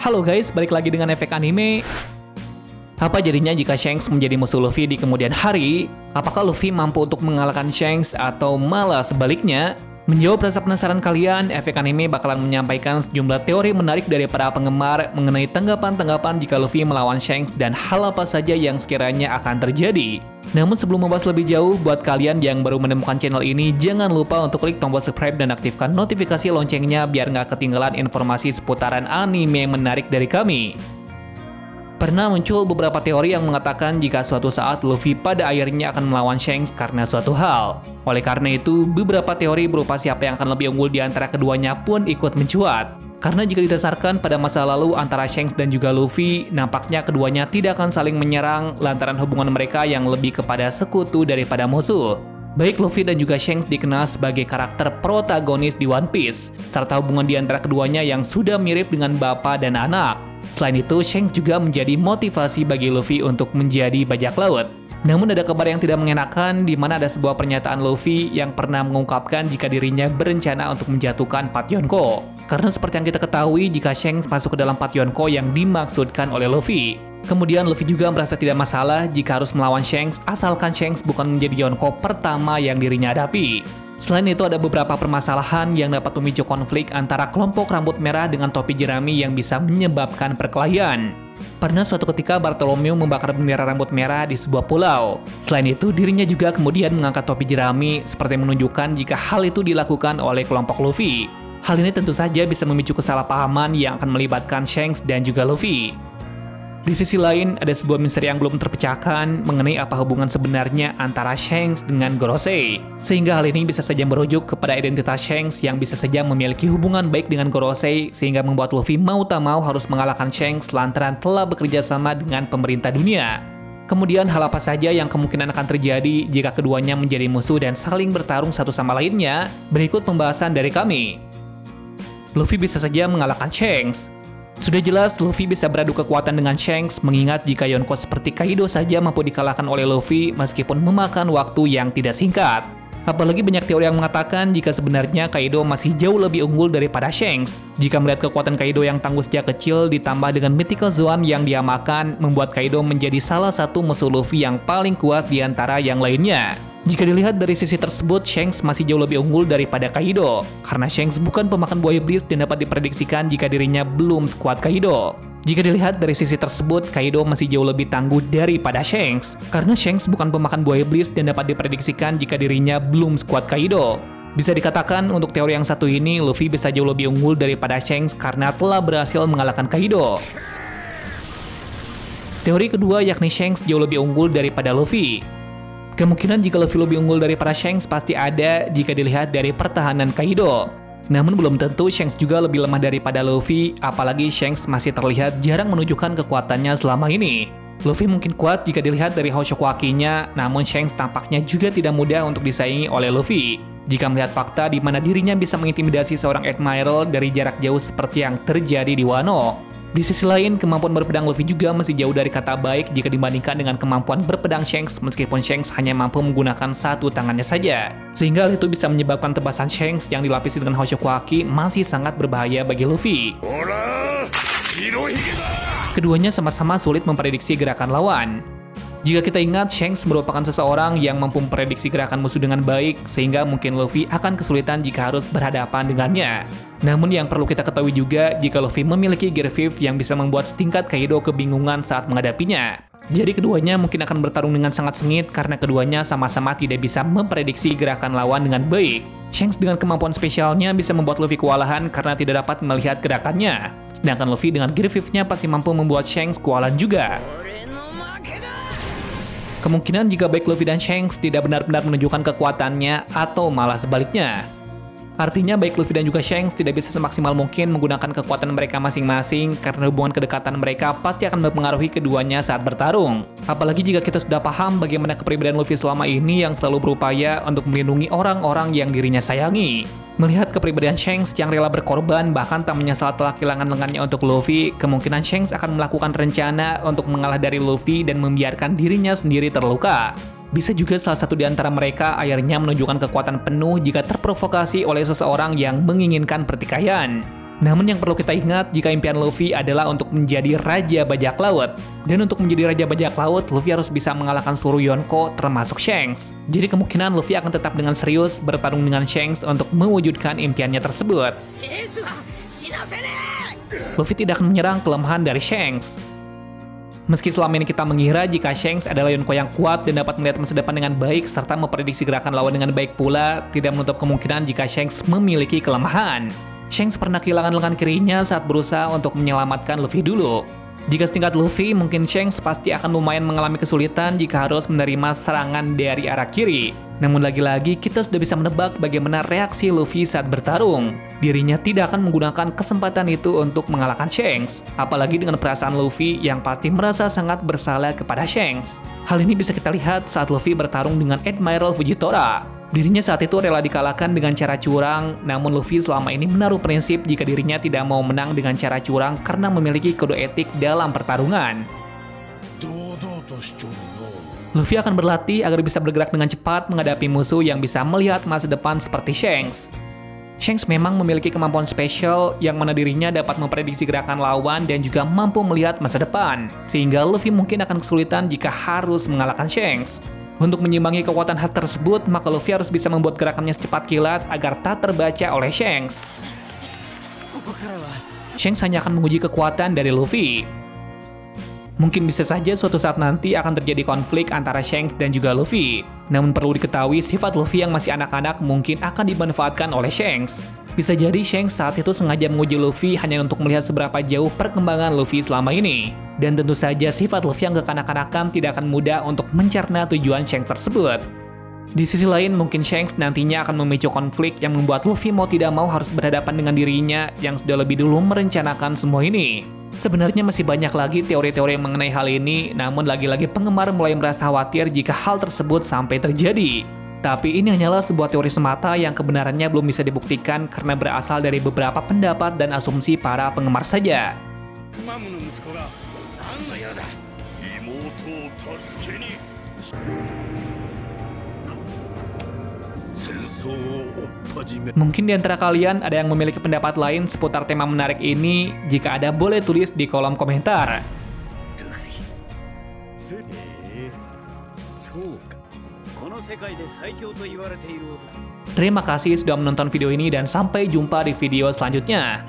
Halo guys, balik lagi dengan efek anime. Apa jadinya jika Shanks menjadi musuh Luffy di kemudian hari? Apakah Luffy mampu untuk mengalahkan Shanks atau malah sebaliknya? Menjawab rasa penasaran kalian, efek anime bakalan menyampaikan sejumlah teori menarik dari para penggemar mengenai tanggapan-tanggapan jika Luffy melawan Shanks dan hal apa saja yang sekiranya akan terjadi. Namun sebelum membahas lebih jauh, buat kalian yang baru menemukan channel ini, jangan lupa untuk klik tombol subscribe dan aktifkan notifikasi loncengnya biar nggak ketinggalan informasi seputaran anime yang menarik dari kami. Pernah muncul beberapa teori yang mengatakan jika suatu saat Luffy pada akhirnya akan melawan Shanks karena suatu hal. Oleh karena itu, beberapa teori berupa siapa yang akan lebih unggul di antara keduanya pun ikut mencuat. Karena jika didasarkan pada masa lalu antara Shanks dan juga Luffy, nampaknya keduanya tidak akan saling menyerang lantaran hubungan mereka yang lebih kepada sekutu daripada musuh. Baik Luffy dan juga Shanks dikenal sebagai karakter protagonis di One Piece, serta hubungan di antara keduanya yang sudah mirip dengan bapak dan anak. Selain itu, Shanks juga menjadi motivasi bagi Luffy untuk menjadi bajak laut. Namun ada kabar yang tidak mengenakan di mana ada sebuah pernyataan Luffy yang pernah mengungkapkan jika dirinya berencana untuk menjatuhkan Pat Yonko. Karena seperti yang kita ketahui, jika Shanks masuk ke dalam Pat Yonko yang dimaksudkan oleh Luffy. Kemudian Luffy juga merasa tidak masalah jika harus melawan Shanks asalkan Shanks bukan menjadi Yonko pertama yang dirinya hadapi. Selain itu ada beberapa permasalahan yang dapat memicu konflik antara kelompok rambut merah dengan topi jerami yang bisa menyebabkan perkelahian. Pernah suatu ketika Bartholomew membakar bendera rambut merah di sebuah pulau. Selain itu dirinya juga kemudian mengangkat topi jerami seperti menunjukkan jika hal itu dilakukan oleh kelompok Luffy. Hal ini tentu saja bisa memicu kesalahpahaman yang akan melibatkan Shanks dan juga Luffy. Di sisi lain, ada sebuah misteri yang belum terpecahkan mengenai apa hubungan sebenarnya antara Shanks dengan Gorosei. Sehingga hal ini bisa saja merujuk kepada identitas Shanks yang bisa saja memiliki hubungan baik dengan Gorosei sehingga membuat Luffy mau tak mau harus mengalahkan Shanks lantaran telah bekerja sama dengan pemerintah dunia. Kemudian hal apa saja yang kemungkinan akan terjadi jika keduanya menjadi musuh dan saling bertarung satu sama lainnya? Berikut pembahasan dari kami. Luffy bisa saja mengalahkan Shanks. Sudah jelas Luffy bisa beradu kekuatan dengan Shanks mengingat jika Yonko seperti Kaido saja mampu dikalahkan oleh Luffy meskipun memakan waktu yang tidak singkat. Apalagi banyak teori yang mengatakan jika sebenarnya Kaido masih jauh lebih unggul daripada Shanks. Jika melihat kekuatan Kaido yang tangguh sejak kecil ditambah dengan Mythical Zone yang dia makan membuat Kaido menjadi salah satu musuh Luffy yang paling kuat di antara yang lainnya. Jika dilihat dari sisi tersebut, Shanks masih jauh lebih unggul daripada Kaido. Karena Shanks bukan pemakan buah iblis dan dapat diprediksikan jika dirinya belum sekuat Kaido. Jika dilihat dari sisi tersebut, Kaido masih jauh lebih tangguh daripada Shanks. Karena Shanks bukan pemakan buah iblis dan dapat diprediksikan jika dirinya belum sekuat Kaido. Bisa dikatakan untuk teori yang satu ini, Luffy bisa jauh lebih unggul daripada Shanks karena telah berhasil mengalahkan Kaido. Teori kedua yakni Shanks jauh lebih unggul daripada Luffy. Kemungkinan jika Luffy lebih unggul daripada Shanks pasti ada jika dilihat dari pertahanan Kaido. Namun belum tentu Shanks juga lebih lemah daripada Luffy, apalagi Shanks masih terlihat jarang menunjukkan kekuatannya selama ini. Luffy mungkin kuat jika dilihat dari Hoshoku Aki-nya, namun Shanks tampaknya juga tidak mudah untuk disaingi oleh Luffy. Jika melihat fakta di mana dirinya bisa mengintimidasi seorang Admiral dari jarak jauh seperti yang terjadi di Wano. Di sisi lain, kemampuan berpedang Luffy juga masih jauh dari kata baik jika dibandingkan dengan kemampuan berpedang Shanks meskipun Shanks hanya mampu menggunakan satu tangannya saja. Sehingga hal itu bisa menyebabkan tebasan Shanks yang dilapisi dengan Hoshoku Aki masih sangat berbahaya bagi Luffy. Keduanya sama-sama sulit memprediksi gerakan lawan. Jika kita ingat, Shanks merupakan seseorang yang mampu memprediksi gerakan musuh dengan baik, sehingga mungkin Luffy akan kesulitan jika harus berhadapan dengannya. Namun yang perlu kita ketahui juga, jika Luffy memiliki Gear 5 yang bisa membuat setingkat Kaido kebingungan saat menghadapinya. Jadi keduanya mungkin akan bertarung dengan sangat sengit karena keduanya sama-sama tidak bisa memprediksi gerakan lawan dengan baik. Shanks dengan kemampuan spesialnya bisa membuat Luffy kewalahan karena tidak dapat melihat gerakannya. Sedangkan Luffy dengan Gear 5-nya pasti mampu membuat Shanks kewalahan juga. Kemungkinan jika baik Luffy dan Shanks tidak benar-benar menunjukkan kekuatannya atau malah sebaliknya. Artinya baik Luffy dan juga Shanks tidak bisa semaksimal mungkin menggunakan kekuatan mereka masing-masing karena hubungan kedekatan mereka pasti akan mempengaruhi keduanya saat bertarung. Apalagi jika kita sudah paham bagaimana kepribadian Luffy selama ini yang selalu berupaya untuk melindungi orang-orang yang dirinya sayangi. Melihat kepribadian Shanks yang rela berkorban bahkan tak menyesal telah kehilangan lengannya untuk Luffy, kemungkinan Shanks akan melakukan rencana untuk mengalah dari Luffy dan membiarkan dirinya sendiri terluka. Bisa juga salah satu di antara mereka akhirnya menunjukkan kekuatan penuh jika terprovokasi oleh seseorang yang menginginkan pertikaian. Namun yang perlu kita ingat jika impian Luffy adalah untuk menjadi Raja Bajak Laut. Dan untuk menjadi Raja Bajak Laut, Luffy harus bisa mengalahkan seluruh Yonko termasuk Shanks. Jadi kemungkinan Luffy akan tetap dengan serius bertarung dengan Shanks untuk mewujudkan impiannya tersebut. Luffy tidak akan menyerang kelemahan dari Shanks. Meski selama ini kita mengira jika Shanks adalah Yonko yang kuat dan dapat melihat masa depan dengan baik serta memprediksi gerakan lawan dengan baik pula, tidak menutup kemungkinan jika Shanks memiliki kelemahan. Shanks pernah kehilangan lengan kirinya saat berusaha untuk menyelamatkan Luffy dulu. Jika setingkat Luffy, mungkin Shanks pasti akan lumayan mengalami kesulitan jika harus menerima serangan dari arah kiri. Namun lagi-lagi kita sudah bisa menebak bagaimana reaksi Luffy saat bertarung. Dirinya tidak akan menggunakan kesempatan itu untuk mengalahkan Shanks, apalagi dengan perasaan Luffy yang pasti merasa sangat bersalah kepada Shanks. Hal ini bisa kita lihat saat Luffy bertarung dengan Admiral Fujitora. Dirinya saat itu rela dikalahkan dengan cara curang, namun Luffy selama ini menaruh prinsip jika dirinya tidak mau menang dengan cara curang karena memiliki kode etik dalam pertarungan. Luffy akan berlatih agar bisa bergerak dengan cepat menghadapi musuh yang bisa melihat masa depan seperti Shanks. Shanks memang memiliki kemampuan spesial yang mana dirinya dapat memprediksi gerakan lawan dan juga mampu melihat masa depan, sehingga Luffy mungkin akan kesulitan jika harus mengalahkan Shanks. Untuk menyimbangi kekuatan hal tersebut, maka Luffy harus bisa membuat gerakannya secepat kilat agar tak terbaca oleh Shanks. Shanks hanya akan menguji kekuatan dari Luffy. Mungkin bisa saja suatu saat nanti akan terjadi konflik antara Shanks dan juga Luffy. Namun perlu diketahui sifat Luffy yang masih anak-anak mungkin akan dimanfaatkan oleh Shanks. Bisa jadi Shanks saat itu sengaja menguji Luffy hanya untuk melihat seberapa jauh perkembangan Luffy selama ini. Dan tentu saja sifat Luffy yang kekanak-kanakan tidak akan mudah untuk mencerna tujuan Shanks tersebut. Di sisi lain, mungkin Shanks nantinya akan memicu konflik yang membuat Luffy mau tidak mau harus berhadapan dengan dirinya yang sudah lebih dulu merencanakan semua ini. Sebenarnya masih banyak lagi teori-teori mengenai hal ini, namun lagi-lagi penggemar mulai merasa khawatir jika hal tersebut sampai terjadi. Tapi ini hanyalah sebuah teori semata yang kebenarannya belum bisa dibuktikan karena berasal dari beberapa pendapat dan asumsi para penggemar saja. Mungkin di antara kalian ada yang memiliki pendapat lain seputar tema menarik ini. Jika ada, boleh tulis di kolom komentar. Terima kasih sudah menonton video ini dan sampai jumpa di video selanjutnya.